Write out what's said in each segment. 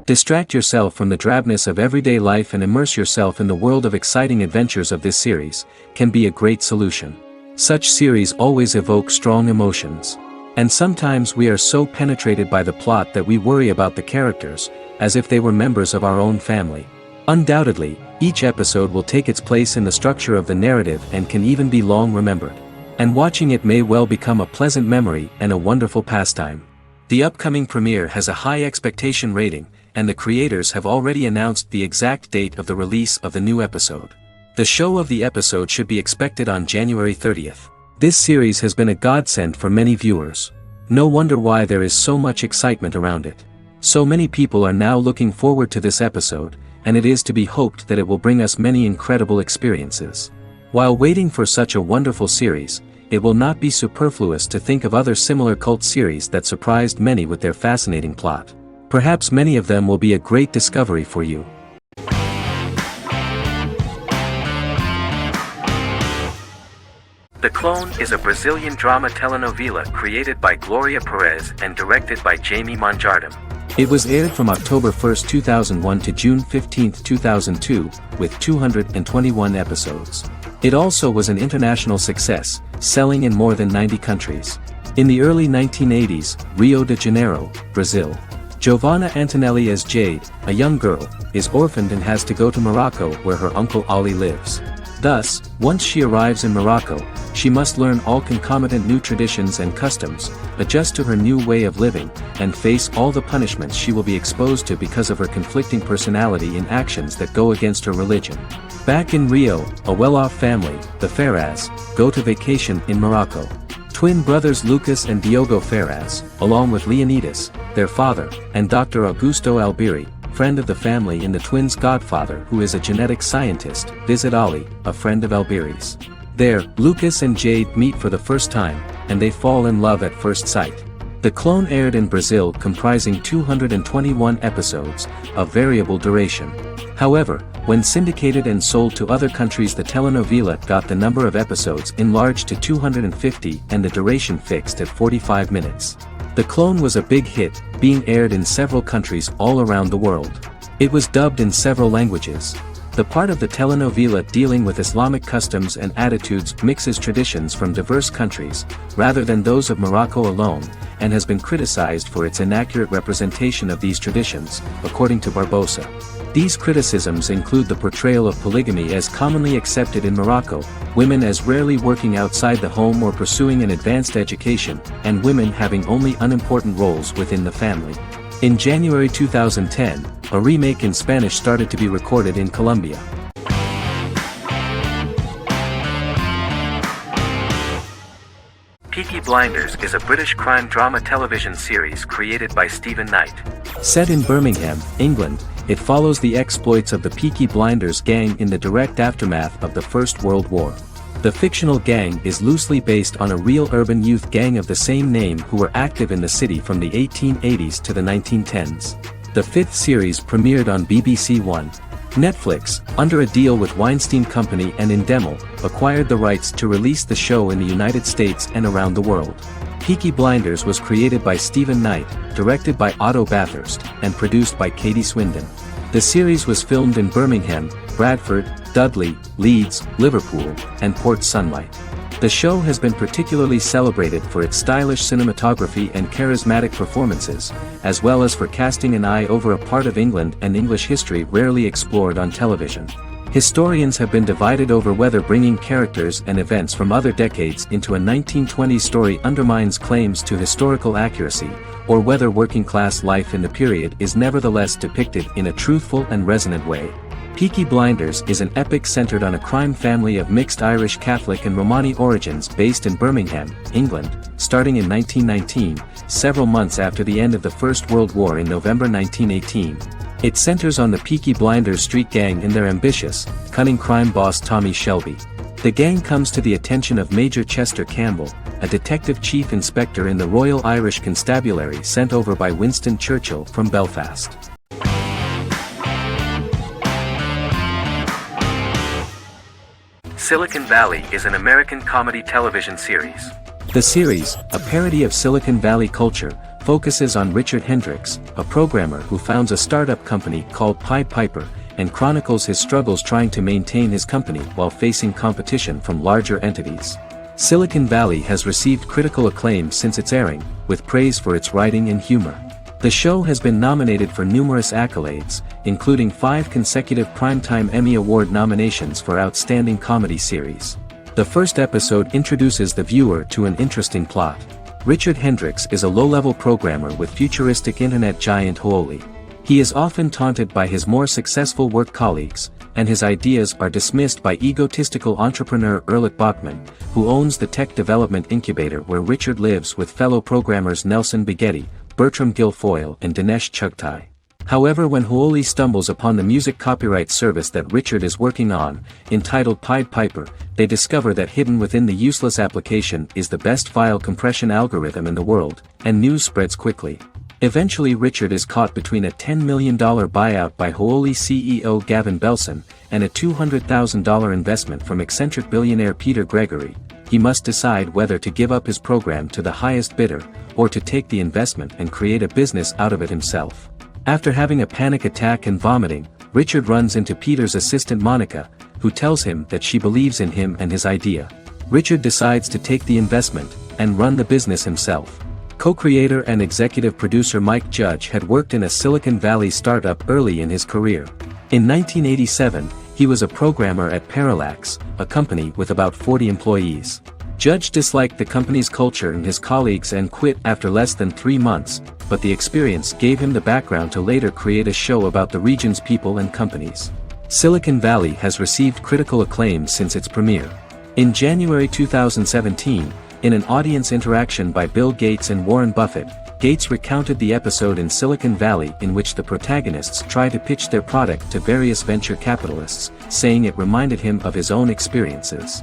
Distract yourself from the drabness of everyday life and immerse yourself in the world of exciting adventures of this series, can be a great solution. Such series always evoke strong emotions. And sometimes we are so penetrated by the plot that we worry about the characters, as if they were members of our own family. Undoubtedly, each episode will take its place in the structure of the narrative and can even be long remembered. And watching it may well become a pleasant memory and a wonderful pastime. The upcoming premiere has a high expectation rating, and the creators have already announced the exact date of the release of the new episode. The show of the episode should be expected on January 30th. This series has been a godsend for many viewers. No wonder why there is so much excitement around it. So many people are now looking forward to this episode, and it is to be hoped that it will bring us many incredible experiences. While waiting for such a wonderful series, it will not be superfluous to think of other similar cult series that surprised many with their fascinating plot. Perhaps many of them will be a great discovery for you. The Clone is a Brazilian drama telenovela created by Gloria Perez and directed by Jamie Monjardim. It was aired from October 1, 2001 to June 15, 2002, with 221 episodes. It also was an international success, selling in more than 90 countries. In the early 1980s, Rio de Janeiro, Brazil. Giovanna Antonelli as Jade, a young girl, is orphaned and has to go to Morocco where her uncle Ali lives. Thus, once she arrives in Morocco, she must learn all concomitant new traditions and customs, adjust to her new way of living, and face all the punishments she will be exposed to because of her conflicting personality and actions that go against her religion. Back in Rio, a well-off family, the Ferraz, go to vacation in Morocco. Twin brothers Lucas and Diogo Ferraz, along with Leonidas, their father, and Dr. Augusto Albiri, friend of the family and the twins' godfather who is a genetic scientist, visit Ali, a friend of Albiri's. There, Lucas and Jade meet for the first time, and they fall in love at first sight. The Clone aired in Brazil comprising 221 episodes, of variable duration. However, when syndicated and sold to other countries, the telenovela got the number of episodes enlarged to 250 and the duration fixed at 45 minutes. The Clone was a big hit, being aired in several countries all around the world. It was dubbed in several languages. The part of the telenovela dealing with Islamic customs and attitudes mixes traditions from diverse countries, rather than those of Morocco alone, and has been criticized for its inaccurate representation of these traditions, according to Barbosa. These criticisms include the portrayal of polygamy as commonly accepted in Morocco, women as rarely working outside the home or pursuing an advanced education, and women having only unimportant roles within the family. In January 2010, a remake in Spanish started to be recorded in Colombia. Peaky Blinders is a British crime drama television series created by Stephen Knight. Set in Birmingham, England, it follows the exploits of the Peaky Blinders gang in the direct aftermath of the First World War. The fictional gang is loosely based on a real urban youth gang of the same name who were active in the city from the 1880s to the 1910s. The fifth series premiered on BBC One. Netflix, under a deal with Weinstein Company and Endemol, acquired the rights to release the show in the United States and around the world. Peaky Blinders was created by Stephen Knight, directed by Otto Bathurst, and produced by Katie Swindon. The series was filmed in Birmingham, Bradford, Dudley, Leeds, Liverpool, and Port Sunlight. The show has been particularly celebrated for its stylish cinematography and charismatic performances, as well as for casting an eye over a part of England and English history rarely explored on television. Historians have been divided over whether bringing characters and events from other decades into a 1920s story undermines claims to historical accuracy, or whether working-class life in the period is nevertheless depicted in a truthful and resonant way. Peaky Blinders is an epic centered on a crime family of mixed Irish Catholic and Romani origins based in Birmingham, England, starting in 1919, several months after the end of the First World War in November 1918. It centers on the Peaky Blinders street gang and their ambitious, cunning crime boss Tommy Shelby. The gang comes to the attention of Major Chester Campbell, a detective chief inspector in the Royal Irish Constabulary sent over by Winston Churchill from Belfast. Silicon Valley is an American comedy television series. The series, a parody of Silicon Valley culture, focuses on Richard Hendricks, a programmer who founds a startup company called Pied Piper, and chronicles his struggles trying to maintain his company while facing competition from larger entities. Silicon Valley has received critical acclaim since its airing, with praise for its writing and humor. The show has been nominated for numerous accolades, including 5 consecutive Primetime Emmy Award nominations for Outstanding Comedy Series. The first episode introduces the viewer to an interesting plot. Richard Hendricks is a low-level programmer with futuristic internet giant Huoli. He is often taunted by his more successful work colleagues, and his ideas are dismissed by egotistical entrepreneur Erlich Bachman, who owns the tech development incubator where Richard lives with fellow programmers Nelson Bighetti, Bertram Guilfoyle and Dinesh Chugtai. However, when Huoli stumbles upon the music copyright service that Richard is working on, entitled Pied Piper, they discover that hidden within the useless application is the best file compression algorithm in the world, and news spreads quickly. Eventually Richard is caught between a $10 million buyout by Huoli CEO Gavin Belson, and a $200,000 investment from eccentric billionaire Peter Gregory. He must decide whether to give up his program to the highest bidder, or to take the investment and create a business out of it himself. After having a panic attack and vomiting, Richard runs into Peter's assistant Monica, who tells him that she believes in him and his idea. Richard decides to take the investment, and run the business himself. Co-creator and executive producer Mike Judge had worked in a Silicon Valley startup early in his career. In 1987, he was a programmer at Parallax, a company with about 40 employees. Judge disliked the company's culture and his colleagues and quit after less than 3 months, but the experience gave him the background to later create a show about the region's people and companies. Silicon Valley has received critical acclaim since its premiere. In January 2017, in an audience interaction by Bill Gates and Warren Buffett, Gates recounted the episode in Silicon Valley in which the protagonists try to pitch their product to various venture capitalists, saying it reminded him of his own experiences.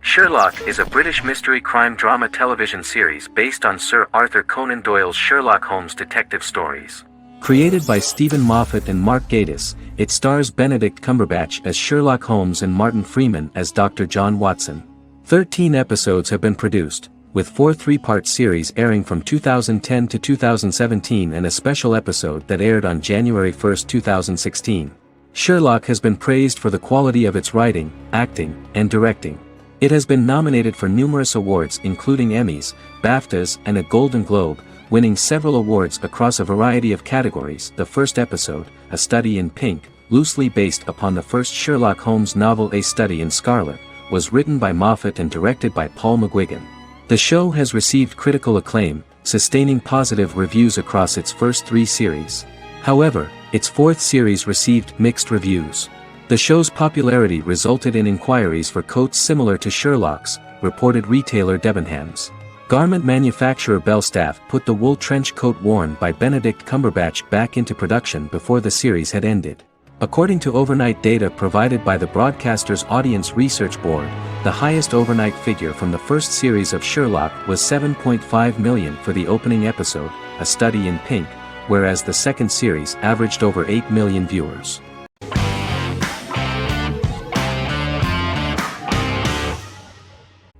Sherlock is a British mystery crime drama television series based on Sir Arthur Conan Doyle's Sherlock Holmes detective stories. Created by Stephen Moffat and Mark Gatiss, it stars Benedict Cumberbatch as Sherlock Holmes and Martin Freeman as Dr. John Watson. 13 episodes have been produced, with 4 3-part series airing from 2010 to 2017 and a special episode that aired on January 1, 2016. Sherlock has been praised for the quality of its writing, acting, and directing. It has been nominated for numerous awards including Emmys, BAFTAs, and a Golden Globe, winning several awards across a variety of categories. The first episode, A Study in Pink, loosely based upon the first Sherlock Holmes novel A Study in Scarlet, was written by Moffat and directed by Paul McGuigan. The show has received critical acclaim, sustaining positive reviews across its first 3 series. However, its 4th series received mixed reviews. The show's popularity resulted in inquiries for coats similar to Sherlock's, reported retailer Debenhams. Garment manufacturer Belstaff put the wool trench coat worn by Benedict Cumberbatch back into production before the series had ended. According to overnight data provided by the broadcaster's Audience Research Board, the highest overnight figure from the first series of Sherlock was 7.5 million for the opening episode, A Study in Pink, whereas the second series averaged over 8 million viewers.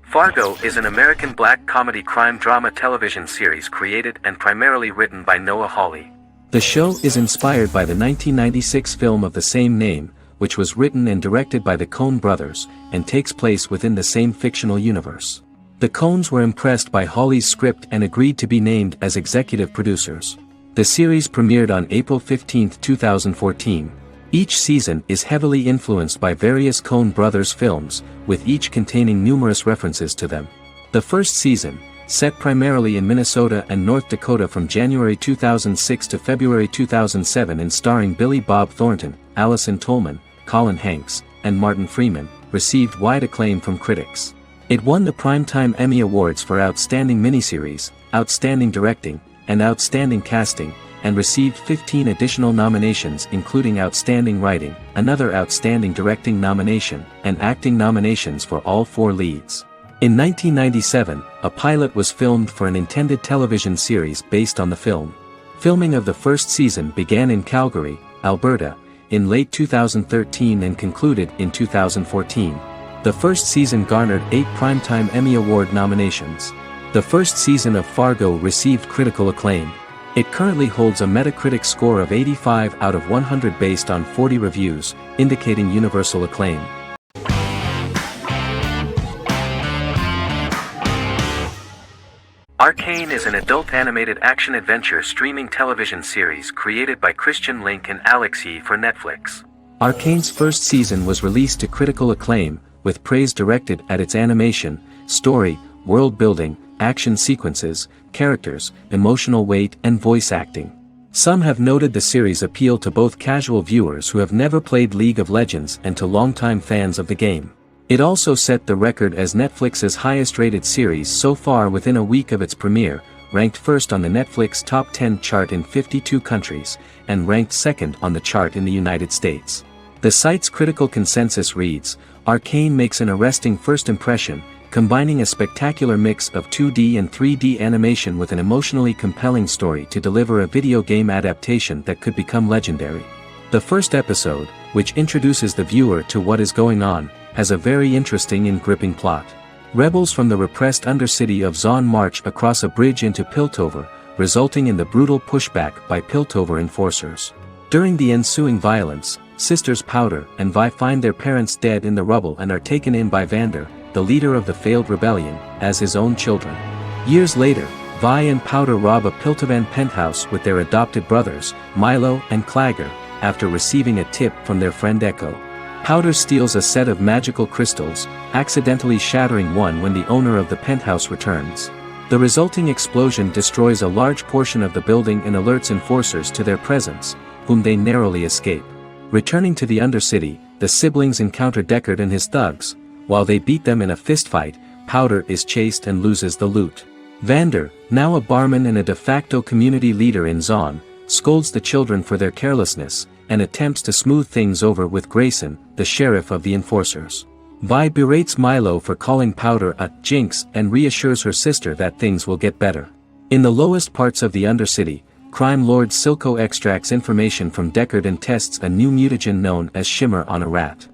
Fargo is an American black comedy crime drama television series created and primarily written by Noah Hawley. The show is inspired by the 1996 film of the same name, which was written and directed by the Coen brothers, and takes place within the same fictional universe. The Coens were impressed by Hawley's script and agreed to be named as executive producers. The series premiered on April 15, 2014. Each season is heavily influenced by various Coen brothers films, with each containing numerous references to them. The first season, set primarily in Minnesota and North Dakota from January 2006 to February 2007 and starring Billy Bob Thornton, Allison Tolman, Colin Hanks, and Martin Freeman, received wide acclaim from critics. It won the Primetime Emmy Awards for Outstanding Miniseries, Outstanding Directing, and Outstanding Casting, and received 15 additional nominations including Outstanding Writing, another Outstanding Directing nomination, and acting nominations for all 4 leads. In 1997, a pilot was filmed for an intended television series based on the film. Filming of the first season began in Calgary, Alberta, in late 2013 and concluded in 2014. The first season garnered 8 Primetime Emmy Award nominations. The first season of Fargo received critical acclaim. It currently holds a Metacritic score of 85 out of 100 based on 40 reviews, indicating universal acclaim. Arcane is an adult animated action-adventure streaming television series created by Christian Link and Alex Yee for Netflix. Arcane's first season was released to critical acclaim, with praise directed at its animation, story, world building, action sequences, characters, emotional weight and voice acting. Some have noted the series' appeal to both casual viewers who have never played League of Legends and to longtime fans of the game. It also set the record as Netflix's highest-rated series so far within a week of its premiere, ranked first on the Netflix Top 10 chart in 52 countries, and ranked second on the chart in the United States. The site's critical consensus reads, "Arcane makes an arresting first impression, combining a spectacular mix of 2D and 3D animation with an emotionally compelling story to deliver a video game adaptation that could become legendary." The first episode, which introduces the viewer to what is going on, has a very interesting and gripping plot. Rebels from the repressed undercity of Zon march across a bridge into Piltover, resulting in the brutal pushback by Piltover enforcers. During the ensuing violence, sisters Powder and Vi find their parents dead in the rubble and are taken in by Vander, the leader of the failed rebellion, as his own children. Years later, Vi and Powder rob a Piltovan penthouse with their adopted brothers, Milo and Clagger, after receiving a tip from their friend Echo. Powder steals a set of magical crystals, accidentally shattering one when the owner of the penthouse returns. The resulting explosion destroys a large portion of the building and alerts enforcers to their presence, whom they narrowly escape. Returning to the Undercity, the siblings encounter Deckard and his thugs. While they beat them in a fistfight, Powder is chased and loses the loot. Vander, now a barman and a de facto community leader in Zon, scolds the children for their carelessness, and attempts to smooth things over with Grayson, the sheriff of the enforcers. Vi berates Milo for calling Powder a jinx and reassures her sister that things will get better. In the lowest parts of the Undercity, crime lord Silco extracts information from Deckard and tests a new mutagen known as Shimmer on a rat.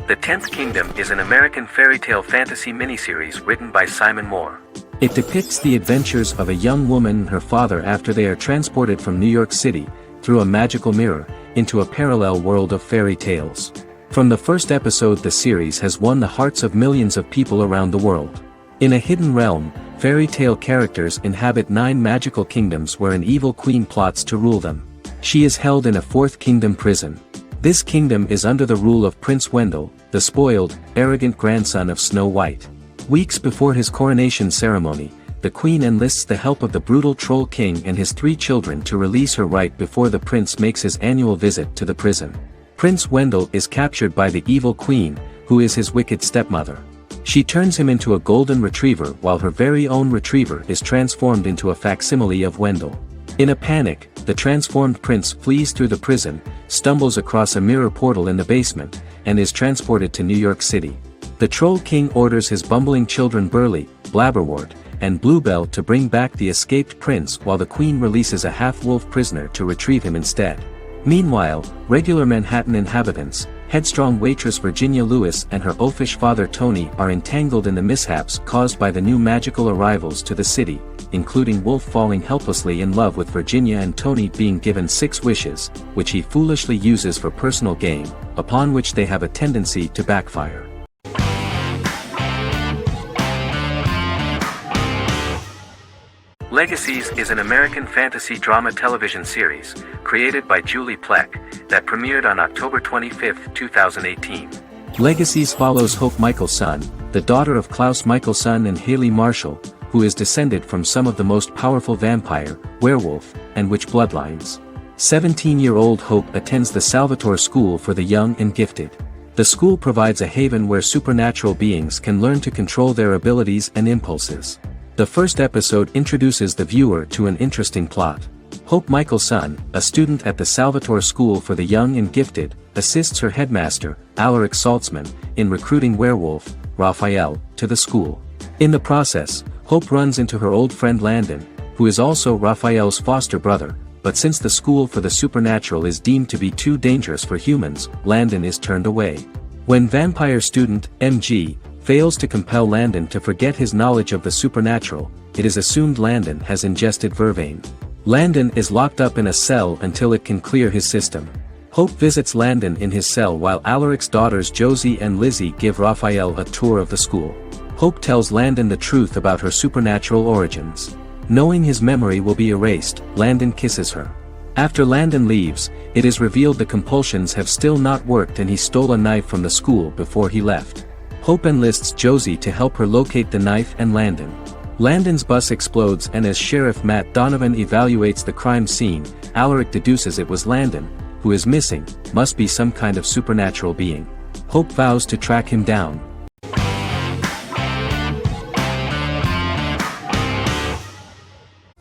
The 10th Kingdom is an American fairy tale fantasy miniseries written by Simon Moore. It depicts the adventures of a young woman and her father after they are transported from New York City, through a magical mirror, into a parallel world of fairy tales. From the first episode, the series has won the hearts of millions of people around the world. In a hidden realm, fairy tale characters inhabit 9 magical kingdoms where an evil queen plots to rule them. She is held in a 4th kingdom prison. This kingdom is under the rule of Prince Wendell, the spoiled, arrogant grandson of Snow White. Weeks before his coronation ceremony, the queen enlists the help of the brutal Troll King and his 3 children to release her right before the prince makes his annual visit to the prison. Prince Wendell is captured by the evil queen, who is his wicked stepmother. She turns him into a golden retriever while her very own retriever is transformed into a facsimile of Wendell. In a panic, the transformed prince flees through the prison, stumbles across a mirror portal in the basement, and is transported to New York City. The Troll King orders his bumbling children Burly, Blabberwort, and Bluebell to bring back the escaped prince while the queen releases a half-wolf prisoner to retrieve him instead. Meanwhile, regular Manhattan inhabitants, headstrong waitress Virginia Lewis and her oafish father Tony are entangled in the mishaps caused by the new magical arrivals to the city, including Wolf falling helplessly in love with Virginia and Tony being given 6 wishes, which he foolishly uses for personal gain, upon which they have a tendency to backfire. Legacies is an American fantasy drama television series, created by Julie Plec, that premiered on October 25, 2018. Legacies follows Hope Michelson, the daughter of Klaus Michelson and Haley Marshall, who is descended from some of the most powerful vampire, werewolf, and witch bloodlines. 17-year-old Hope attends the Salvatore School for the Young and Gifted. The school provides a haven where supernatural beings can learn to control their abilities and impulses. The first episode introduces the viewer to an interesting plot. Hope Michelson, a student at the Salvatore School for the Young and Gifted, assists her headmaster, Alaric Saltzman, in recruiting werewolf, Raphael, to the school. In the process, Hope runs into her old friend Landon, who is also Raphael's foster brother, but since the school for the supernatural is deemed to be too dangerous for humans, Landon is turned away. When vampire student, MG, fails to compel Landon to forget his knowledge of the supernatural, it is assumed Landon has ingested vervain. Landon is locked up in a cell until it can clear his system. Hope visits Landon in his cell while Alaric's daughters Josie and Lizzie give Raphael a tour of the school. Hope tells Landon the truth about her supernatural origins. Knowing his memory will be erased, Landon kisses her. After Landon leaves, it is revealed the compulsions have still not worked and he stole a knife from the school before he left. Hope enlists Josie to help her locate the knife and Landon. Landon's bus explodes and as Sheriff Matt Donovan evaluates the crime scene, Alaric deduces it was Landon, who is missing, must be some kind of supernatural being. Hope vows to track him down.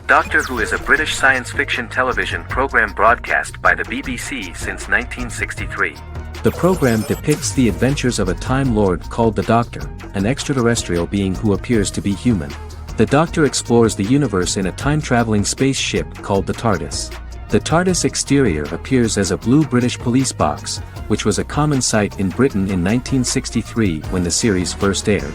Doctor Who is a British science fiction television program broadcast by the BBC since 1963. The program depicts the adventures of a Time Lord called the Doctor, an extraterrestrial being who appears to be human. The Doctor explores the universe in a time-traveling spaceship called the TARDIS. The TARDIS exterior appears as a blue British police box, which was a common sight in Britain in 1963 when the series first aired.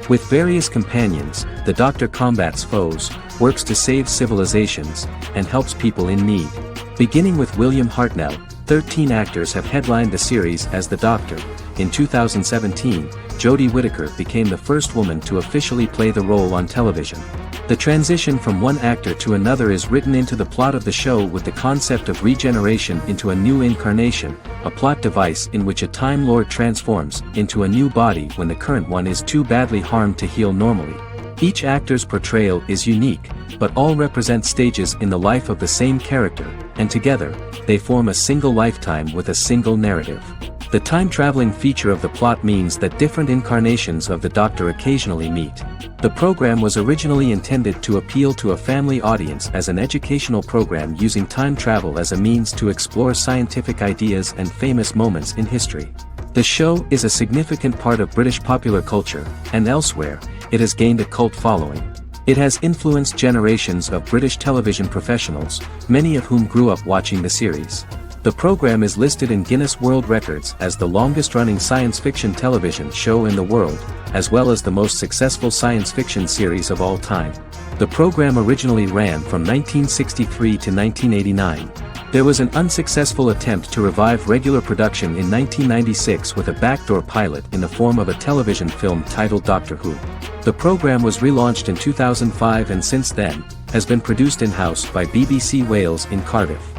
With various companions, the Doctor combats foes, works to save civilizations, and helps people in need. Beginning with William Hartnell, 13 actors have headlined the series as the Doctor. In 2017, Jodie Whittaker became the first woman to officially play the role on television. The transition from one actor to another is written into the plot of the show with the concept of regeneration into a new incarnation, a plot device in which a Time Lord transforms into a new body when the current one is too badly harmed to heal normally. Each actor's portrayal is unique, but all represent stages in the life of the same character, and together, they form a single lifetime with a single narrative. The time-traveling feature of the plot means that different incarnations of the Doctor occasionally meet. The program was originally intended to appeal to a family audience as an educational program using time travel as a means to explore scientific ideas and famous moments in history. The show is a significant part of British popular culture, and elsewhere, it has gained a cult following. It has influenced generations of British television professionals, many of whom grew up watching the series. The program is listed in Guinness World Records as the longest-running science fiction television show in the world, as well as the most successful science fiction series of all time. The program originally ran from 1963 to 1989. There was an unsuccessful attempt to revive regular production in 1996 with a backdoor pilot in the form of a television film titled Doctor Who. The program was relaunched in 2005 and since then, has been produced in-house by BBC Wales in Cardiff.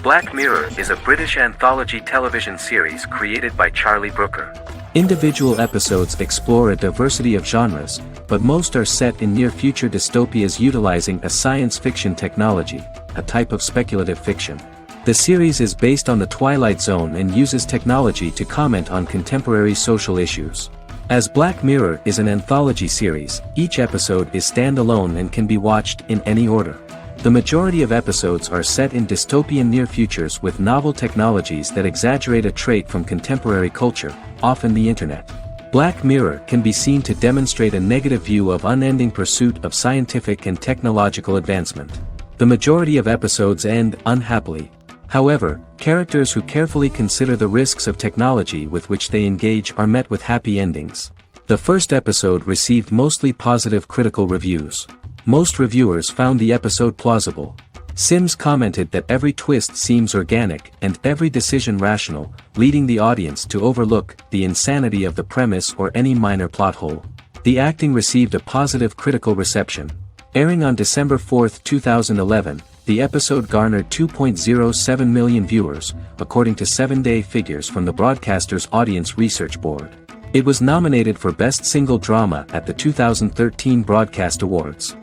Black Mirror is a British anthology television series created by Charlie Brooker. Individual episodes explore a diversity of genres, but most are set in near-future dystopias utilizing a science fiction technology, a type of speculative fiction. The series is based on the Twilight Zone and uses technology to comment on contemporary social issues. As Black Mirror is an anthology series, each episode is standalone and can be watched in any order. The majority of episodes are set in dystopian near futures with novel technologies that exaggerate a trait from contemporary culture, often the internet. Black Mirror can be seen to demonstrate a negative view of unending pursuit of scientific and technological advancement. The majority of episodes end unhappily. However, characters who carefully consider the risks of technology with which they engage are met with happy endings. The first episode received mostly positive critical reviews. Most reviewers found the episode plausible. Sims commented that every twist seems organic and every decision rational, leading the audience to overlook the insanity of the premise or any minor plot hole. The acting received a positive critical reception. Airing on December 4, 2011, the episode garnered 2.07 million viewers, according to 7-day figures from the broadcaster's Audience Research Board. It was nominated for Best Single Drama at the 2013 Broadcast Awards.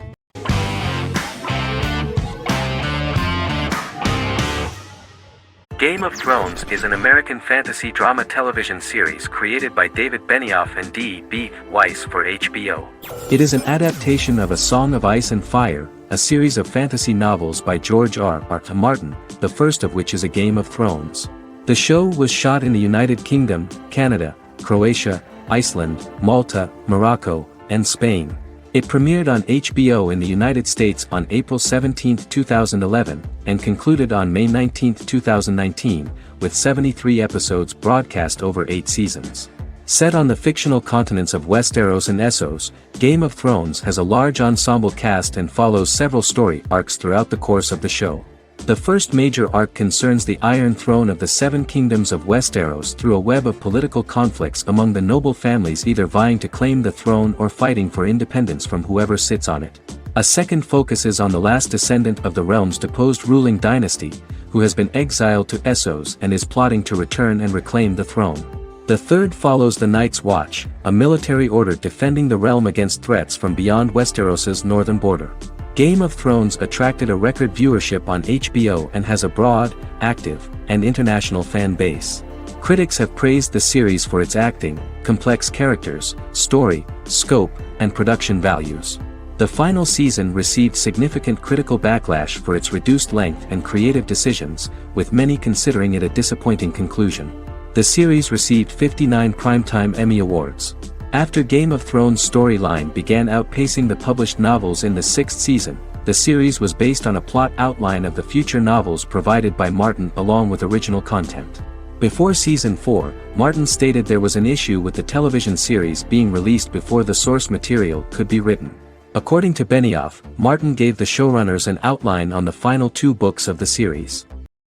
Game of Thrones is an American fantasy drama television series created by David Benioff and D.B. Weiss for HBO. It is an adaptation of A Song of Ice and Fire, a series of fantasy novels by George R.R. Martin, the first of which is A Game of Thrones. The show was shot in the United Kingdom, Canada, Croatia, Iceland, Malta, Morocco, and Spain. It premiered on HBO in the United States on April 17, 2011, and concluded on May 19, 2019, with 73 episodes broadcast over 8 seasons. Set on the fictional continents of Westeros and Essos, Game of Thrones has a large ensemble cast and follows several story arcs throughout the course of the show. The first major arc concerns the Iron Throne of the Seven Kingdoms of Westeros through a web of political conflicts among the noble families either vying to claim the throne or fighting for independence from whoever sits on it. A second focuses on the last descendant of the realm's deposed ruling dynasty, who has been exiled to Essos and is plotting to return and reclaim the throne. The third follows the Night's Watch, a military order defending the realm against threats from beyond Westeros's northern border. Game of Thrones attracted a record viewership on HBO and has a broad, active, and international fan base. Critics have praised the series for its acting, complex characters, story, scope, and production values. The final season received significant critical backlash for its reduced length and creative decisions, with many considering it a disappointing conclusion. The series received 59 Primetime Emmy Awards. After Game of Thrones' storyline began outpacing the published novels in the 6th season, the series was based on a plot outline of the future novels provided by Martin along with original content. Before Season 4, Martin stated there was an issue with the television series being released before the source material could be written. According to Benioff, Martin gave the showrunners an outline on the final 2 books of the series.